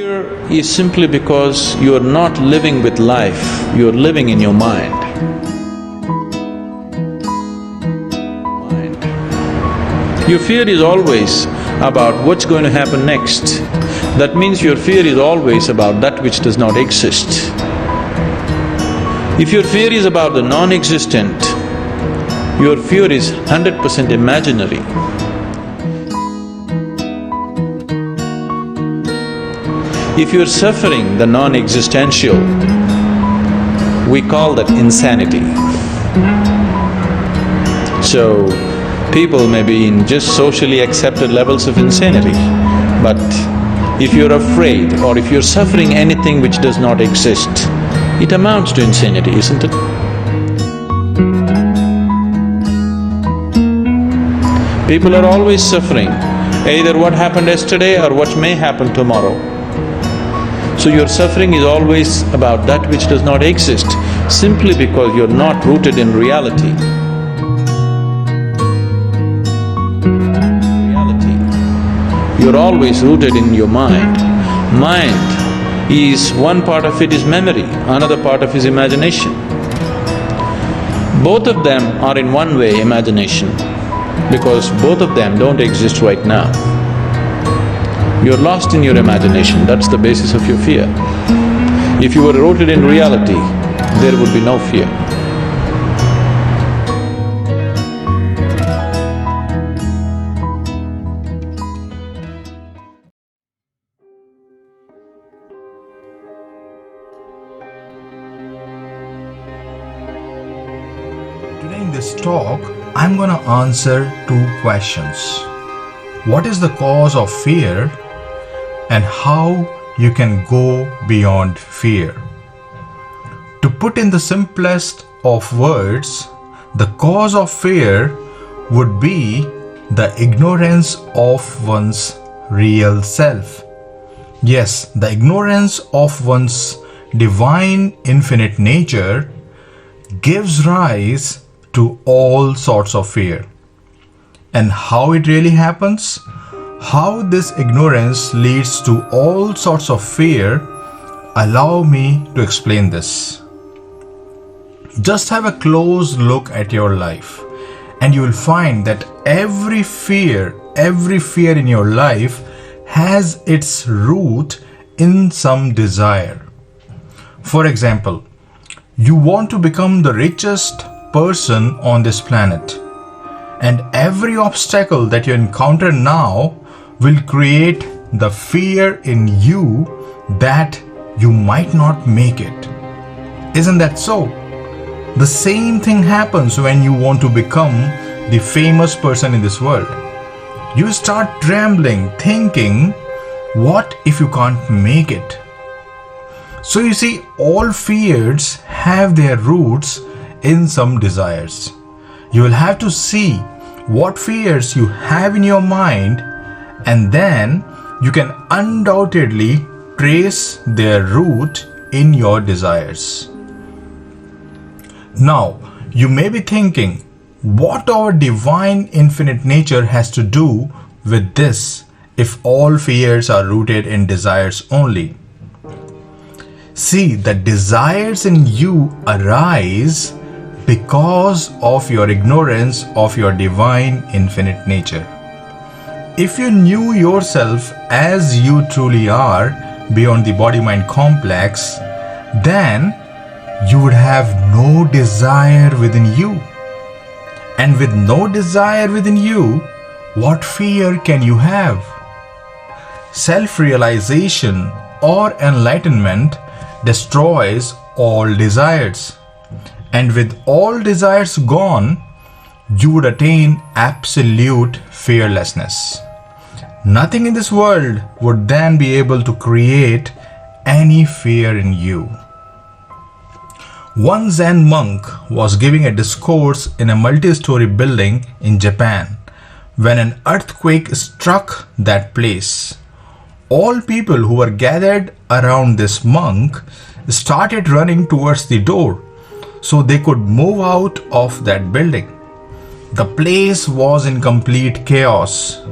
Fear is simply because you are not living with life, you are living in your mind. Your fear is always about what's going to happen next. That means your fear is always about that which does not exist. If your fear is about the non-existent, your fear is 100% imaginary. If you're suffering the non-existential, we call that insanity. So, people may be in just socially accepted levels of insanity, but if you're afraid or if you're suffering anything which does not exist, it amounts to insanity, isn't it? People are always suffering, either what happened yesterday or what may happen tomorrow. So your suffering is always about that which does not exist, simply because you're not rooted in reality. You're always rooted in your mind. Mind is… one part of it is memory, another part of it is imagination. Both of them are in one way imagination, because both of them don't exist right now. You're lost in your imagination, that's the basis of your fear. If you were rooted in reality, there would be no fear. Today in this talk, I'm gonna answer two questions. What is the cause of fear and how you can go beyond fear? To put in the simplest of words, the cause of fear would be the ignorance of one's real self. Yes, the ignorance of one's divine infinite nature gives rise to all sorts of fear. And how it really happens? How this ignorance leads to all sorts of fear, allow me to explain this. Just have a close look at your life and you will find that every fear in your life has its root in some desire. For example, you want to become the richest person on this planet, and every obstacle that you encounter now will create the fear in you that you might not make it. Isn't that so? The same thing happens when you want to become the famous person in this world. You start trembling, thinking, what if you can't make it? So you see, all fears have their roots in some desires. You will have to see what fears you have in your mind, and then you can undoubtedly trace their root in your desires. Now, you may be thinking, what our divine infinite nature has to do with this if all fears are rooted in desires only? See, the desires in you arise because of your ignorance of your divine infinite nature. If you knew yourself as you truly are beyond the body-mind complex, then you would have no desire within you. And with no desire within you, what fear can you have? Self-realization or enlightenment destroys all desires. And with all desires gone, you would attain absolute fearlessness. Nothing in this world would then be able to create any fear in you. One Zen monk was giving a discourse in a multi-story building in Japan when an earthquake struck that place. All people who were gathered around this monk started running towards the door so they could move out of that building. The place was in complete chaos.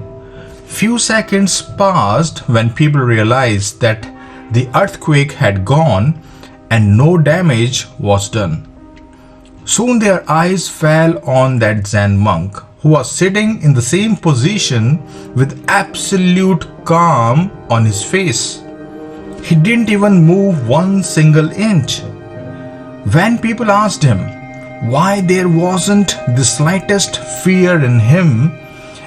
Few seconds passed when people realized that the earthquake had gone and no damage was done. Soon their eyes fell on that Zen monk who was sitting in the same position with absolute calm on his face. He didn't even move one single inch. When people asked him why there wasn't the slightest fear in him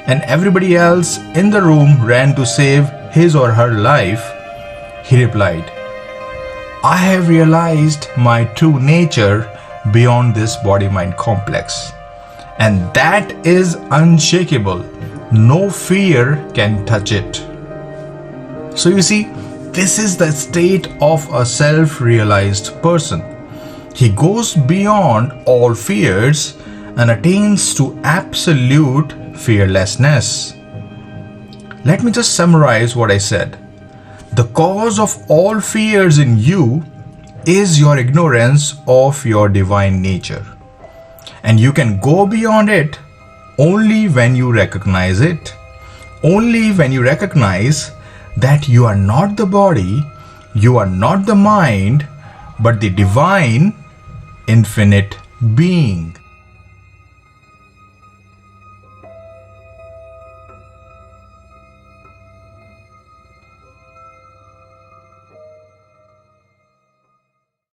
and everybody else in the room ran to save his or her life, he replied, "I have realized my true nature beyond this body-mind complex, and that is unshakable. No fear can touch it." So you see, this is the state of a self-realized person. He goes beyond all fears and attains to absolute fearlessness. Let me just summarize what I said. The cause of all fears in you is your ignorance of your divine nature. And you can go beyond it only when you recognize it. Only when you recognize that you are not the body, you are not the mind, but the divine, infinite being.